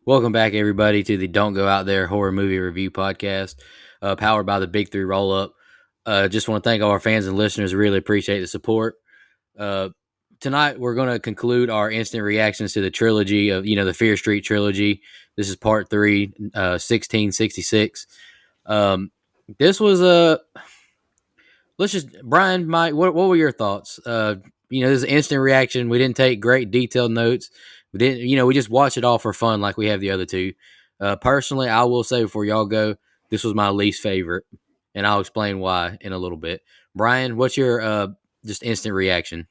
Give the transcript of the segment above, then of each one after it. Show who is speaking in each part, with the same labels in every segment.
Speaker 1: Welcome back, everybody, to the Don't Go Out There Horror Movie Review Podcast, powered by the Big Three Roll Up. Just want to thank all our fans and listeners. Really appreciate the support. Uh, Tonight, we're going to conclude our instant reactions to the trilogy of, the Fear Street trilogy. This is part three, 1666. This was a. Let's just, Brian, Mike, what were your thoughts? This is an instant reaction. We didn't take great detailed notes. We didn't, we just watched it all for fun like we have the other two. Personally, I will say before y'all go, this was my least favorite, and I'll explain why in a little bit. Brian, what's your just instant reaction?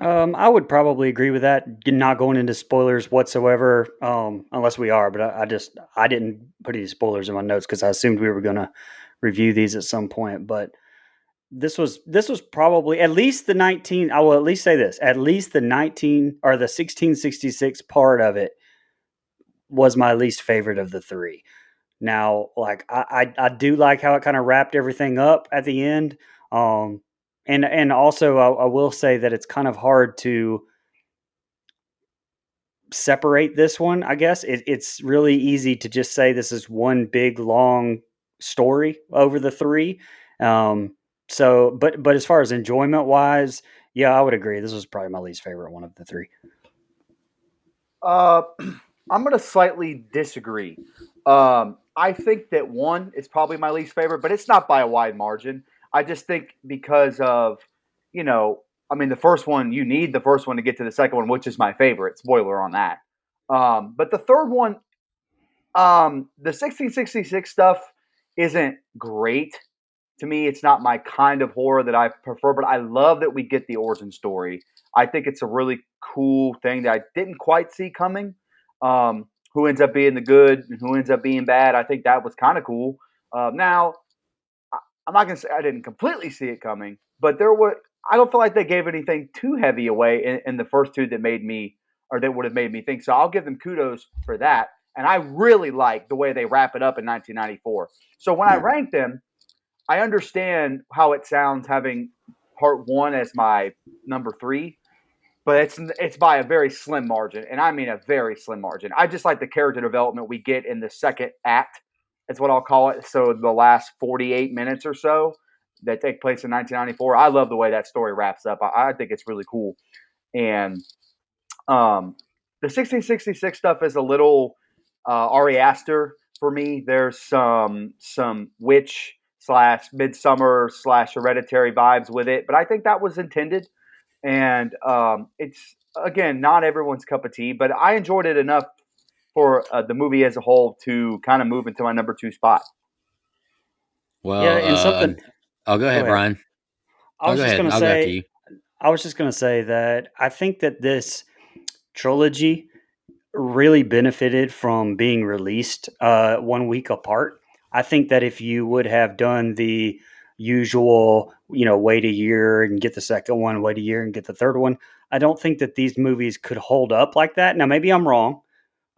Speaker 2: I would probably agree with that. Not going into spoilers whatsoever, unless we are. But I didn't put any spoilers in my notes because I assumed we were going to review these at some point. But this was probably at least the 19. I will at least say this: at least the 19 or the 1666 part of it was my least favorite of the three. Now, like I do like how it kind of wrapped everything up at the end. And also I will say that it's kind of hard to separate this one. I guess it's really easy to just say this is one big long story over the three. But as far as enjoyment wise, yeah, I would agree. This was probably my least favorite one of the three.
Speaker 3: Uh, I'm going to slightly disagree. I think that one is probably my least favorite, but it's not by a wide margin. I just think because of, the first one, you need the first one to get to the second one, which is my favorite. Spoiler on that. But the third one, the 1666 stuff isn't great to me. It's not my kind of horror that I prefer, but I love that we get the origin story. I think it's a really cool thing that I didn't quite see coming. Who ends up being the good and who ends up being bad? I think that was kind of cool. Now, I'm not gonna say I didn't completely see it coming, but there were. I don't feel like they gave anything too heavy away in the first two that made me or that would have made me think. So I'll give them kudos for that. And I really like the way they wrap it up in 1994. So when I rank them, I understand how it sounds having part one as my number three, but it's by a very slim margin, and I mean a very slim margin. I just like the character development we get in the second act. That's what I'll call it. So the last 48 minutes or so that take place in 1994. I love the way that story wraps up. I think it's really cool, and the 1666 stuff is a little Ari Aster for me. There's some witch slash midsummer slash hereditary vibes with it, but I think that was intended. And it's again not everyone's cup of tea, but I enjoyed it enough for the movie as a whole to kind of move into my number two spot.
Speaker 2: Yeah,
Speaker 1: Well,
Speaker 2: and something.
Speaker 1: I'll go
Speaker 2: Go
Speaker 1: ahead,
Speaker 2: ahead.
Speaker 1: Brian.
Speaker 2: I
Speaker 1: I'll
Speaker 2: was
Speaker 1: go
Speaker 2: just
Speaker 1: ahead.
Speaker 2: gonna
Speaker 1: I'll go after
Speaker 2: say.
Speaker 1: you.
Speaker 2: I was just gonna say that I think that this trilogy really benefited from being released 1 week apart. I think that if you would have done the usual, wait a year and get the second one, wait a year and get the third one, I don't think that these movies could hold up like that. Now, maybe I'm wrong.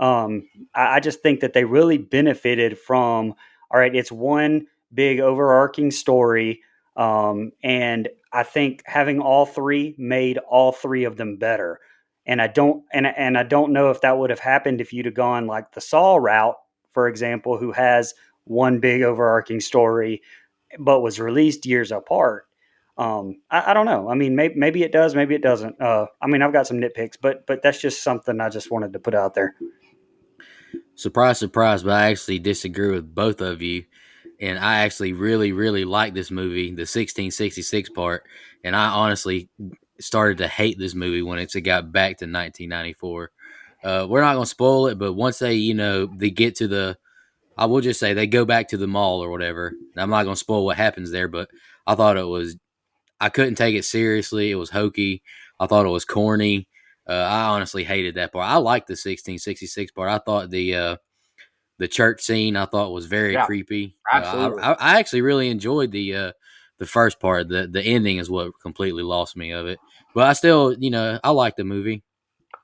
Speaker 2: I just think that they really benefited from, all right, it's one big overarching story. And I think having all three made all three of them better. And I don't know if that would have happened if you'd have gone like the Saw route, for example, who has one big overarching story, but was released years apart. I don't know. I mean, maybe it does, maybe it doesn't. I've got some nitpicks, but that's just something I just wanted to put out there.
Speaker 1: Surprise, surprise, but I actually disagree with both of you. And I actually really, really like this movie, the 1666 part. And I honestly started to hate this movie when it got back to 1994. We're not going to spoil it, but once they get to I will just say they go back to the mall or whatever. I'm not going to spoil what happens there, but I thought I couldn't take it seriously. It was hokey. I thought it was corny. I honestly hated that part. I liked the 1666 part. I thought the church scene I thought was very
Speaker 3: Yeah,
Speaker 1: creepy.
Speaker 3: absolutely.
Speaker 1: I actually really enjoyed the first part. The ending is what completely lost me of it. But I still, I like the movie.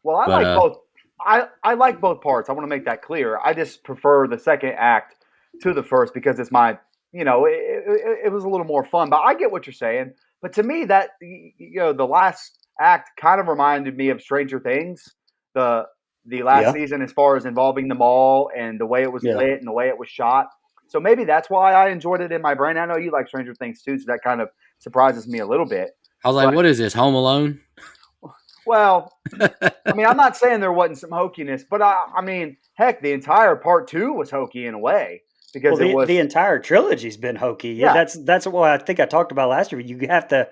Speaker 3: Well, I
Speaker 1: But
Speaker 3: like both. I like both parts. I want to make that clear. I just prefer the second act to the first because it's my, it was a little more fun. But I get what you're saying. But to me, the last act kind of reminded me of Stranger Things. The the last
Speaker 2: Yeah.
Speaker 3: season as far as involving them all and the way it was
Speaker 2: Yeah.
Speaker 3: lit and the way it was shot. So maybe that's why I enjoyed it in my brain. I know you like Stranger Things too, so that kind of surprises me a little bit.
Speaker 1: I was like,
Speaker 3: But
Speaker 1: what is this, Home Alone?
Speaker 3: well, I mean, I'm not saying there wasn't some hokiness, but I mean, heck, the entire part two was hokey in a way
Speaker 2: Well,
Speaker 3: because it
Speaker 2: the
Speaker 3: was,
Speaker 2: entire trilogy's been hokey. Yeah,
Speaker 3: yeah,
Speaker 2: that's what I think I talked about last year. You have to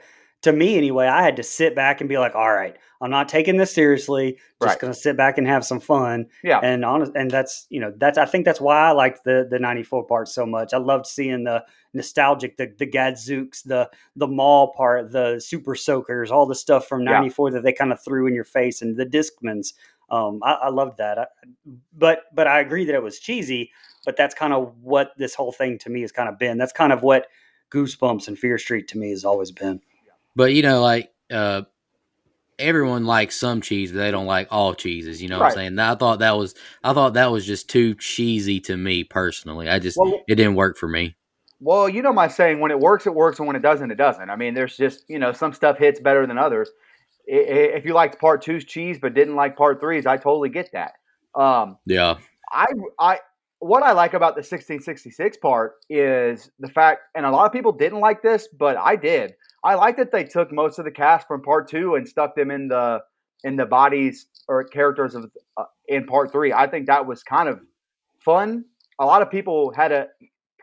Speaker 2: me anyway, I had to sit back and be like, all right, I'm not taking this seriously. Just
Speaker 3: right,
Speaker 2: gonna sit back and have some fun.
Speaker 3: yeah,
Speaker 2: And honest, and that's that's I think that's why I liked the '94 part so much. I loved seeing the nostalgic, the Gadzooks, the mall part, the Super Soakers, all the stuff from
Speaker 3: yeah.
Speaker 2: '94 that they kind of threw in your face, and the Discmans. I loved that. But I agree that it was cheesy, but that's kind of what this whole thing to me has kind of been. That's kind of what Goosebumps and Fear Street to me has always been.
Speaker 1: But like everyone likes some cheese, but they don't like all cheeses. You know what I'm
Speaker 3: Right.
Speaker 1: saying? I thought that was just too cheesy to me personally.
Speaker 3: Well,
Speaker 1: It didn't work for me.
Speaker 3: well, you know my saying: when it works, and when it doesn't, it doesn't. I mean, there's just some stuff hits better than others. If you liked part two's cheese but didn't like part three's, I totally get that. Um,
Speaker 1: Yeah.
Speaker 3: I I what I like about the 1666 part is the fact, and a lot of people didn't like this, but I did. I like that they took most of the cast from part two and stuck them in the bodies or characters of in part three. I think that was kind of fun. A lot of people had a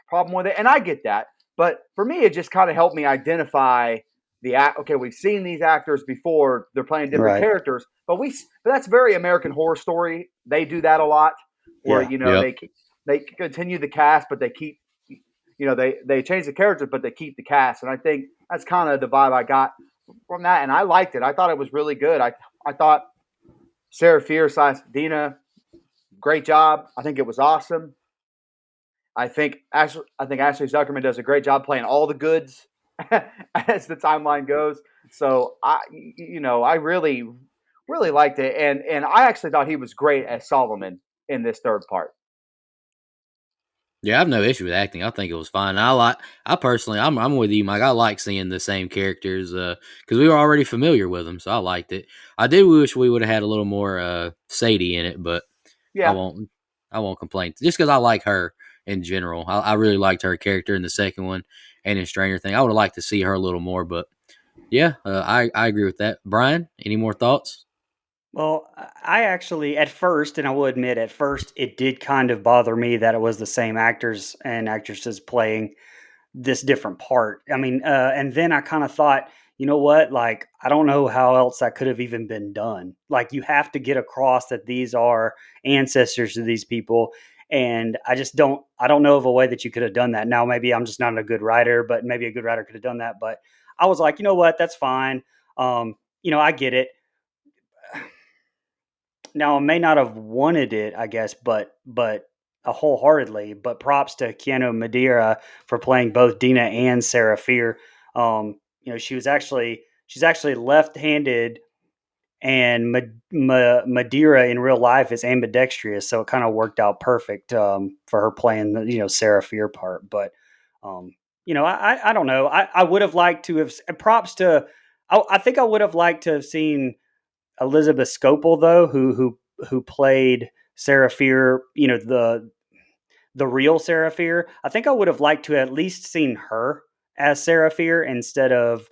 Speaker 3: problem with it, and I get that. But for me, it just kind of helped me identify the act. Okay, we've seen these actors before; they're playing different
Speaker 2: Right.
Speaker 3: characters. But that's very American Horror Story. They do that a lot, where
Speaker 2: Yeah.
Speaker 1: Yep.
Speaker 3: they continue the cast, but they keep they change the characters, but they keep the cast. And I think that's kind of the vibe I got from that, and I liked it. I thought it was really good. I thought Sarah Fierce / Dina, great job. I think it was awesome. I think Ashley Zuckerman does a great job playing all the goods as the timeline goes. So I really liked it, and I actually thought he was great as Solomon in this third part.
Speaker 1: Yeah, I have no issue with acting. I think it was fine. I personally, I'm with you, Mike. I like seeing the same characters because we were already familiar with them, so I liked it. I do wish we would have had a little more Sadie in it, but I
Speaker 3: Yeah,
Speaker 1: won't. I won't complain just because I like her in general. I really liked her character in the second one and in Stranger Things. I would have liked to see her a little more, but yeah, I agree with that. Brian, any more thoughts?
Speaker 2: Well, I actually, at first, and I will admit, at first, it did kind of bother me that it was the same actors and actresses playing this different part. I mean, and then I kind of thought, you know what? Like, I don't know how else that could have even been done. Like, you have to get across that these are ancestors to these people. And I don't know of a way that you could have done that. Now, maybe I'm just not a good writer, but maybe a good writer could have done that. But I was like, you know what? That's fine. I get it. Now, I may not have wanted it, I guess, but wholeheartedly. But props to Keanu Madeira for playing both Dina and Sarah Fear. She's actually left-handed, and Madeira in real life is ambidextrous, so it kind of worked out perfect for her playing the Sarah Fear part. But I don't know. I would have liked to have props to. I think I would have liked to have seen Elizabeth Scopel though, who played Sarah Fear, the real Sarah Fear. I think I would have liked to at least seen her as Sarah Fear instead of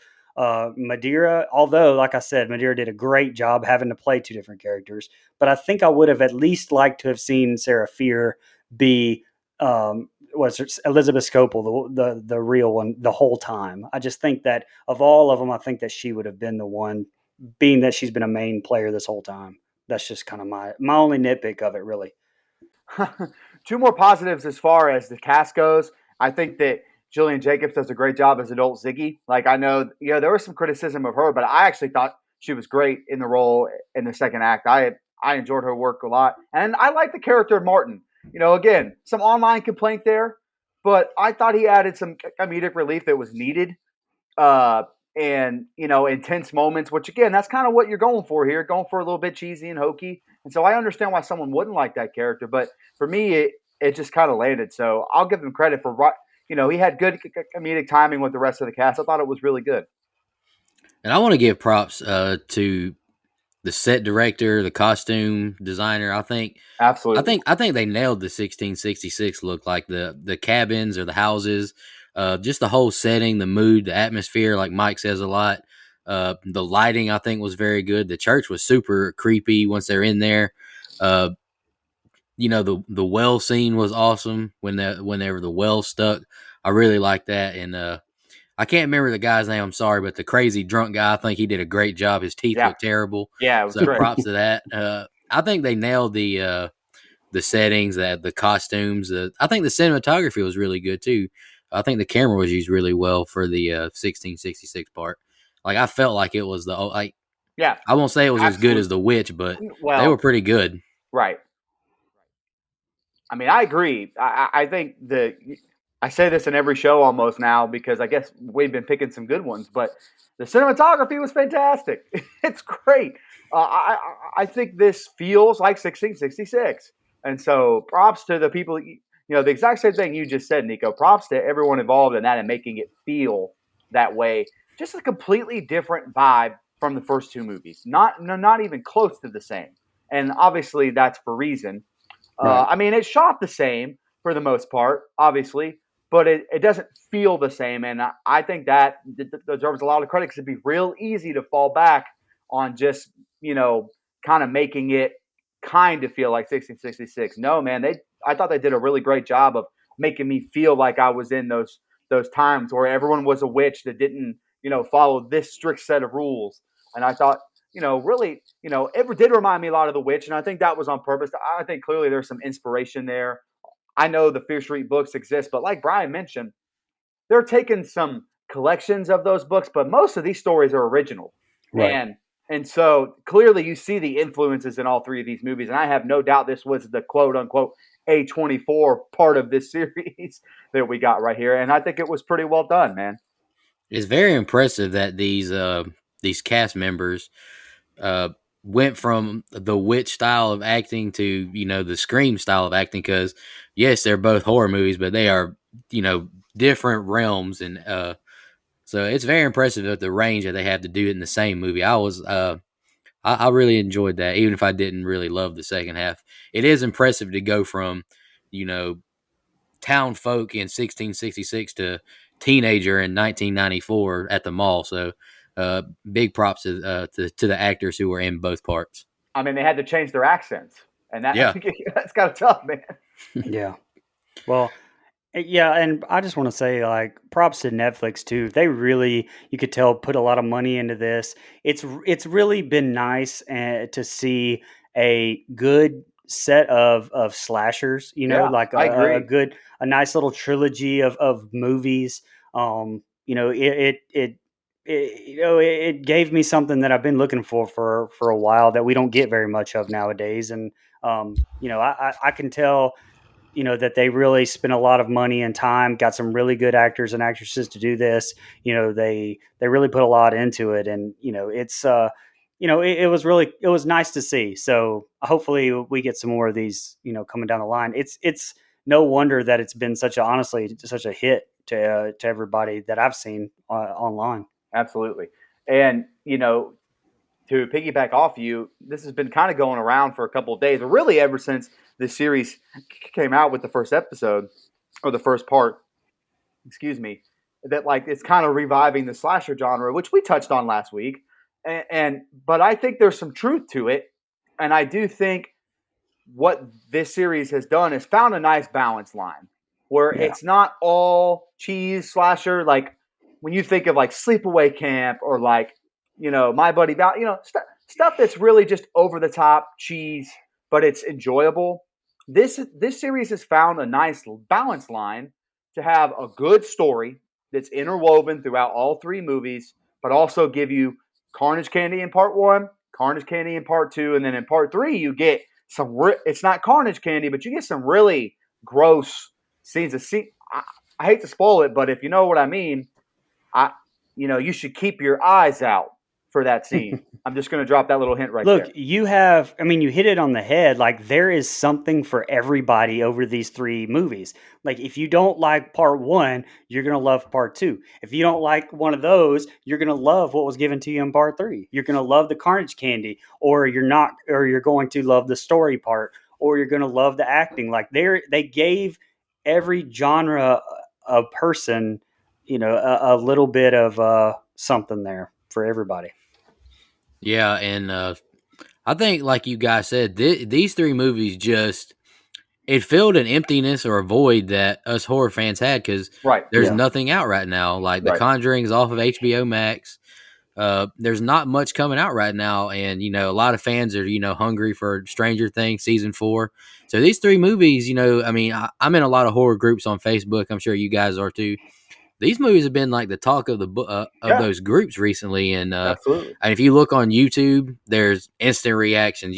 Speaker 2: Madeira. Although, like I said, Madeira did a great job having to play two different characters. But I think I would have at least liked to have seen Sarah Fear be was Elizabeth Scopel, the real one, the whole time. I just think that of all of them, I think that she would have been the one, being that she's been a main player this whole time. That's just kind of my only nitpick of it, really.
Speaker 3: two more positives as far as the cast goes. I think that Jillian Jacobs does a great job as adult Ziggy. Like I know, there was some criticism of her, but I actually thought she was great in the role in the second act. I enjoyed her work a lot, and I like the character of Martin. Again, some online complaint there, but I thought he added some comedic relief that was needed. Uh, and intense moments, which again, that's kind of what you're going for here, going for a little bit cheesy and hokey. And so I understand why someone wouldn't like that character, but for me, it just kind of landed. So I'll give him credit for he had good comedic timing with the rest of the cast. I thought it was really good.
Speaker 1: And I want to give props to the set director, the costume designer.
Speaker 3: Absolutely.
Speaker 1: I think they nailed the 1666 look, like the cabins or the houses, just the whole setting, the mood, the atmosphere. Like Mike says a lot. The lighting I think was very good. The church was super creepy once they're in there. Uh, the well scene was awesome whenever the well stuck. I really like that, and I can't remember the guy's name. I'm sorry, but the crazy drunk guy, I think he did a great job. His teeth
Speaker 3: Yeah.
Speaker 1: look terrible,
Speaker 3: Yeah, it was
Speaker 1: so
Speaker 3: great.
Speaker 1: props to that. I think they nailed the settings, that the costumes. I think the cinematography was really good too. I think the camera was used really well for the 1666 part. Like I felt like it was like
Speaker 3: Yeah,
Speaker 1: I won't say it was as good as
Speaker 3: absolutely.
Speaker 1: the Witch, but they were
Speaker 3: Well,
Speaker 1: pretty good.
Speaker 3: right. I mean, I agree. I think I say this in every show almost now because I guess we've been picking some good ones, but the cinematography was fantastic. It's great. I think this feels like 1666, and so props to the people. The exact same thing you just said, Nico. Props to everyone involved in that and making it feel that way. Just a completely different vibe from the first two movies. Not even close to the same, and obviously that's for reason.
Speaker 2: Right.
Speaker 3: I mean, it's shot the same for the most part, obviously, but it doesn't feel the same. And I think that deserves a lot of credit because it'd be real easy to fall back on just, kind of making it kind of feel like 1666. No, man, I thought they did a really great job of making me feel like I was in those times where everyone was a witch that didn't, follow this strict set of rules. And I thought really, it did remind me a lot of The Witch, and I think that was on purpose. I think clearly there's some inspiration there. I know the Fear Street books exist, but like Brian mentioned, they're taking some collections of those books, but most of these stories are original.
Speaker 2: Right.
Speaker 3: And so clearly you see the influences in all three of these movies, and I have no doubt this was the quote unquote A24 part of this series that we got right here, and I think it was pretty well done, man.
Speaker 1: It's very impressive that these cast members uh, went from the witch style of acting to the scream style of acting. Because yes, they're both horror movies, but they are different realms, and so it's very impressive at the range that they have to do it in the same movie. I really enjoyed that, even if I didn't really love the second half. It is impressive to go from you know town folk in 1666 to teenager in 1994 at the mall. So big props to the actors who were in both parts.
Speaker 3: I mean, they had to change their accents, and that
Speaker 1: Yeah,
Speaker 3: that's kind of tough, man.
Speaker 2: Yeah. Well, yeah, and I just want to say, like, props to Netflix too. They really, you could tell, put a lot of money into this. It's really been nice to see a good set of slashers.
Speaker 3: Yeah,
Speaker 2: Like
Speaker 3: I
Speaker 2: a
Speaker 3: agree.
Speaker 2: good, a nice little trilogy of movies. It gave me something that I've been looking for a while that we don't get very much of nowadays. And I can tell that they really spent a lot of money and time, got some really good actors and actresses to do this. They really put a lot into it, and it was nice to see. So hopefully we get some more of these coming down the line. It's no wonder that it's been honestly such a hit to everybody that I've seen online.
Speaker 3: Absolutely. And, to piggyback off you, this has been kind of going around for a couple of days, or really ever since the series came out with the first episode or the first part, excuse me, that like it's kind of reviving the slasher genre, which we touched on last week. And but I think there's some truth to it. And I do think what this series has done is found a nice balance line where
Speaker 2: Yeah,
Speaker 3: it's not all cheese slasher. Like when you think of like Sleepaway Camp or like, My Buddy Val, stuff that's really just over the top cheese, but it's enjoyable. This series has found a nice balance line to have a good story that's interwoven throughout all three movies, but also give you Carnage Candy in part one, Carnage Candy in part two, and then in part three you get it's not Carnage Candy, but you get some really gross scenes. I hate to spoil it, but if you know what I mean, I you should keep your eyes out for that scene. I'm just going to drop that little hint right
Speaker 2: Look,
Speaker 3: there.
Speaker 2: you have, I mean, you hit it on the head. Like, there is something for everybody over these three movies. Like, if you don't like part one, you're going to love part two. If you don't like one of those, you're going to love what was given to you in part three. You're going to love the carnage candy, or you're not, or you're going to love the story part, or you're going to love the acting. Like, they gave every genre of person, a little bit of something there for everybody.
Speaker 1: Yeah, and I think, like you guys said, these three movies just it filled an emptiness or a void that us horror fans had because
Speaker 3: Right.
Speaker 1: there's
Speaker 2: Yeah.
Speaker 1: nothing out right now. Like The
Speaker 3: Right.
Speaker 1: Conjuring's off of HBO Max. There's not much coming out right now, and a lot of fans are hungry for Stranger Things season 4. So these three movies, I mean, I'm in a lot of horror groups on Facebook. I'm sure you guys are too. These movies have been like the talk of of
Speaker 3: Yeah.
Speaker 1: those groups recently,
Speaker 3: Absolutely.
Speaker 1: and if you look on YouTube, there's instant reactions.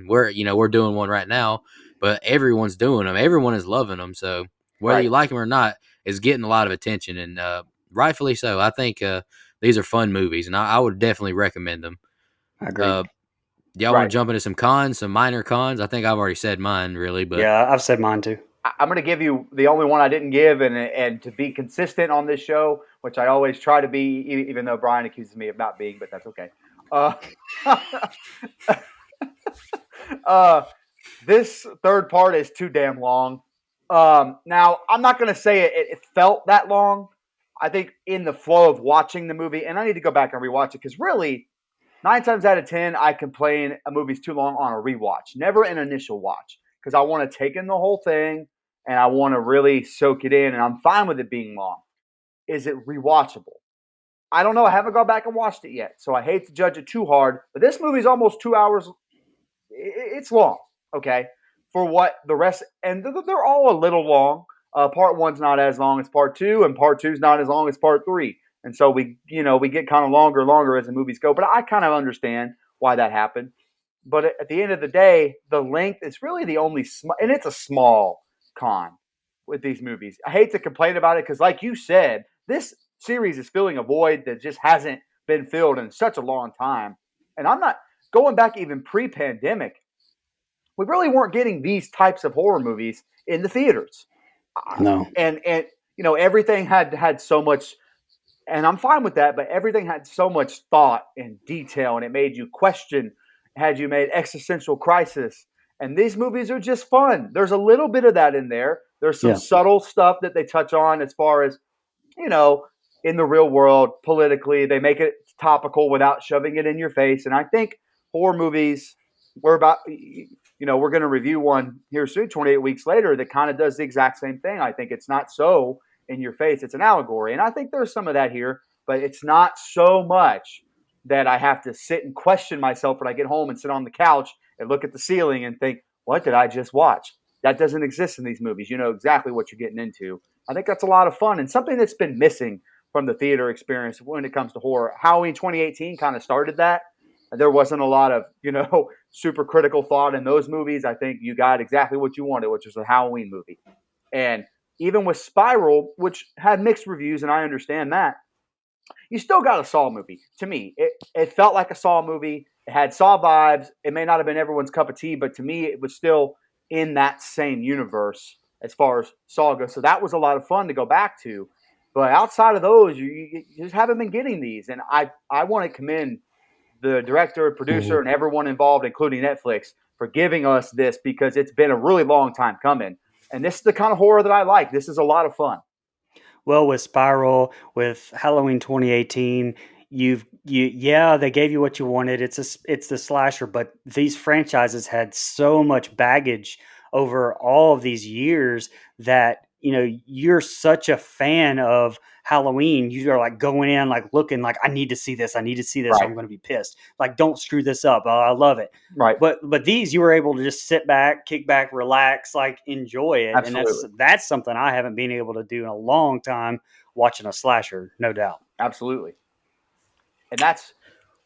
Speaker 1: We're doing one right now, but everyone's doing them. Everyone is loving them. So whether
Speaker 3: Right.
Speaker 1: you like them or not, it's getting a lot of attention, and rightfully so. I think these are fun movies, and I would definitely recommend them.
Speaker 2: I agree.
Speaker 1: Uh, y'all want
Speaker 3: Right.
Speaker 1: to jump into some cons, some minor cons? I think I've already said mine, really, but
Speaker 2: Yeah, I've said mine too.
Speaker 3: I'm going to give you the only one I didn't give, and to be consistent on this show, which I always try to be, even though Brian accuses me of not being, but that's okay. Uh, uh, this third part is too damn long. Now, I'm not going to say it felt that long. I think in the flow of watching the movie, and I need to go back and rewatch it because really, 9 times out of 10, I complain a movie's too long on a rewatch, never an initial watch, because I want to take in the whole thing and I want to really soak it in, and I'm fine with it being long. Is it rewatchable? I don't know. I haven't gone back and watched it yet, so I hate to judge it too hard. But this movie's almost 2 hours. It's long, okay, for what the rest, and they're all a little long. Part one's not as long as part two, and part two's not as long as part three. And so we get kind of longer and longer as the movies go. But I kind of understand why that happened. But at the end of the day, the length is really the only, and it's a small con with these movies. I hate to complain about it because, like you said, this series is filling a void that just hasn't been filled in such a long time. And I'm not going back even pre-pandemic. We really weren't getting these types of horror movies in the theaters,
Speaker 2: No.
Speaker 3: and everything had so much, and I'm fine with that. But everything had so much thought and detail, and it made you question. Had you made existential crisis, and these movies are just fun. There's a little bit of that in there. There's some
Speaker 2: Yeah.
Speaker 3: subtle stuff that they touch on as far as you know, in the real world, politically, they make it topical without shoving it in your face. And I think horror movies, we're going to review one here soon, 28 weeks later, that kind of does the exact same thing. I think it's not so in your face, it's an allegory. And I think there's some of that here, but it's not so much that I have to sit and question myself when I get home and sit on the couch and look at the ceiling and think, what did I just watch? That doesn't exist in these movies. You know exactly what you're getting into. I think that's a lot of fun and something that's been missing from the theater experience when it comes to horror. Halloween 2018 kind of started that. There wasn't a lot of, super critical thought in those movies. I think you got exactly what you wanted, which was a Halloween movie. And even with Spiral, which had mixed reviews, and I understand that, you still got a Saw movie. To me, it felt like a Saw movie. It had Saw vibes. It may not have been everyone's cup of tea, but to me, it was still in that same universe as far as Saw goes. So that was a lot of fun to go back to. But outside of those, you just haven't been getting these. And I want to commend the director, producer, and everyone involved, including Netflix, for giving us this because it's been a really long time coming. And this is the kind of horror that I like. This is a lot of fun.
Speaker 2: Well, with Spiral, with Halloween 2018, yeah, they gave you what you wanted. It's the slasher, but these franchises had so much baggage over all of these years that you're such a fan of Halloween. You are like going in like looking like I need to see this. I need to see this. Or
Speaker 3: Right.
Speaker 2: I'm going to be pissed. Like don't screw this up. Oh, I love it.
Speaker 3: Right.
Speaker 2: But these you were able to just sit back, kick back, relax, like enjoy it, and
Speaker 3: Absolutely.
Speaker 2: that's something I haven't been able to do in a long time watching a slasher, no doubt.
Speaker 3: Absolutely. And that's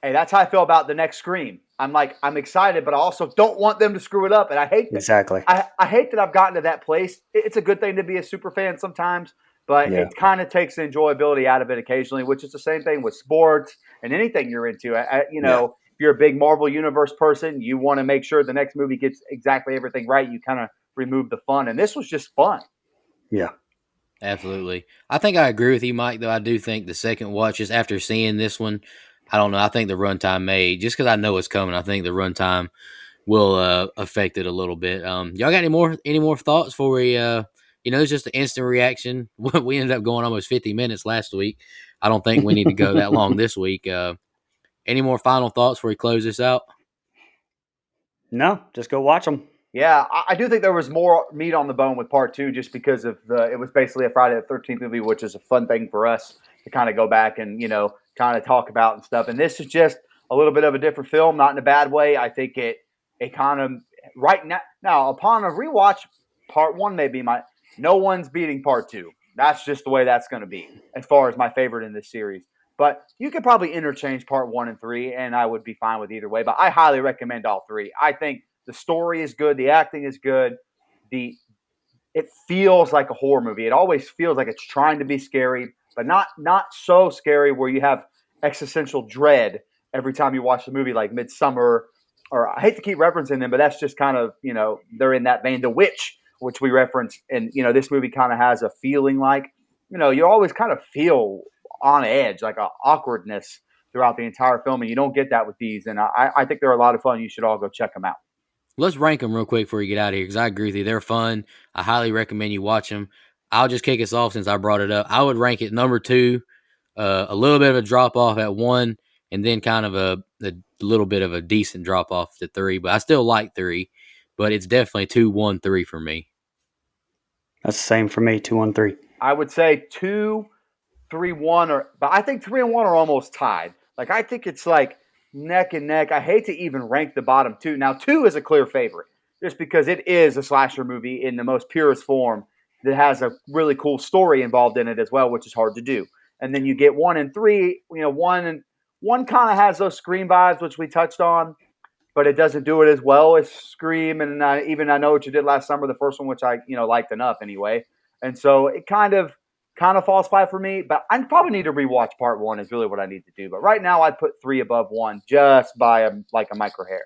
Speaker 3: how I feel about the next Scream. I'm excited, but I also don't want them to screw it up. And I hate that.
Speaker 2: Exactly.
Speaker 3: I hate that I've gotten to that place. It's a good thing to be a super fan sometimes, but
Speaker 2: Yeah.
Speaker 3: it kind of takes the enjoyability out of it occasionally, which is the same thing with sports and anything you're into.
Speaker 2: Yeah.
Speaker 3: If you're a big Marvel Universe person, you want to make sure the next movie gets exactly everything right. You kind of remove the fun, and this was just fun.
Speaker 2: Yeah.
Speaker 1: Absolutely. I think I agree with you, Mike, though. I do think the second watch, just after seeing this one, I don't know. I think the runtime may, just because I know it's coming, I think the runtime will affect it a little bit. Y'all got any more thoughts before we, it's just an instant reaction. We ended up going almost 50 minutes last week. I don't think we need to go that long this week. Any more final thoughts before we close this out?
Speaker 2: No, just go watch them.
Speaker 3: Yeah, I do think there was more meat on the bone with part two, just because of it was basically a Friday the 13th movie, which is a fun thing for us to kind of go back and kind of talk about and stuff. And this is just a little bit of a different film, not in a bad way. I think it kind of right now upon a rewatch, part one may be no one's beating part two. That's just the way that's going to be as far as my favorite in this series. But you could probably interchange part one and three, and I would be fine with either way. But I highly recommend all three. I think the story is good. The acting is good. It feels like a horror movie. It always feels like it's trying to be scary, but not so scary where you have existential dread every time you watch the movie, like Midsummer. Or I hate to keep referencing them, but that's just kind of they're in that vein. The Witch, which we referenced, and this movie kind of has a feeling like you always kind of feel on edge, like a awkwardness throughout the entire film, and you don't get that with these. And I think they're a lot of fun. You should all go check them out.
Speaker 1: Let's rank them real quick before we get out of here, because I agree with you. They're fun. I highly recommend you watch them. I'll just kick us off since I brought it up. I would rank it number 2, a little bit of a drop off at 1, and then kind of a little bit of a decent drop off to 3. But I still like 3, but it's definitely 2, 1, 3 for me.
Speaker 2: That's the same for me. 2, 1, 3.
Speaker 3: I would say 2, 3, 1, but I think 3 and 1 are almost tied. Like I think it's like neck and neck. I hate to even rank the bottom two. Now 2 is a clear favorite, just because it is a slasher movie in the most purest form that has a really cool story involved in it as well, which is hard to do. And then you get 1 and 3. One kind of has those Scream vibes, which we touched on, but it doesn't do it as well as Scream. And I Know What You Did Last Summer, the first one, which I liked enough anyway. And so it kind of falls flat for me. But I probably need to rewatch part 1 is really what I need to do. But right now I'd put 3 above 1 just by a micro hair.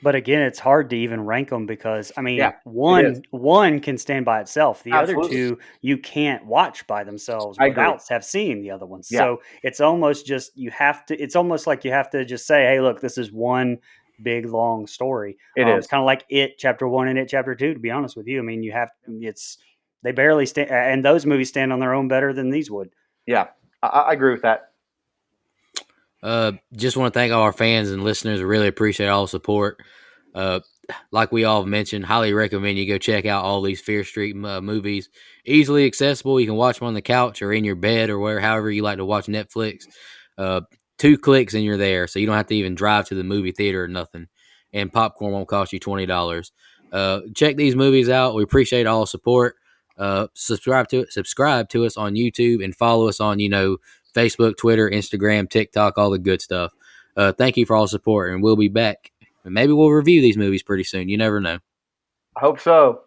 Speaker 2: But again, it's hard to even rank them because
Speaker 3: Yeah,
Speaker 2: one can stand by itself. The
Speaker 3: Absolutely.
Speaker 2: other two you can't watch by themselves
Speaker 3: I agree.
Speaker 2: without have seen the other ones.
Speaker 3: Yeah.
Speaker 2: So it's almost just it's almost like you have to just say, hey, look, this is one big long story.
Speaker 3: It is.
Speaker 2: It's kind of like It Chapter 1 and It Chapter 2. To be honest with you, I mean, they barely stand, and those movies stand on their own better than these would.
Speaker 3: Yeah, I agree with that.
Speaker 1: Just want to thank all our fans and listeners. I really appreciate all the support. Like we all mentioned, highly recommend you go check out all these Fear Street movies. Easily accessible. You can watch them on the couch or in your bed or however you like to watch Netflix. 2 clicks and you're there, so you don't have to even drive to the movie theater or nothing. And popcorn won't cost you $20. Check these movies out. We appreciate all the support. Subscribe to us on YouTube and follow us on Facebook, Twitter, Instagram, TikTok, all the good stuff. Thank you for all the support, and we'll be back. And maybe we'll review these movies pretty soon. You never know.
Speaker 3: I hope so.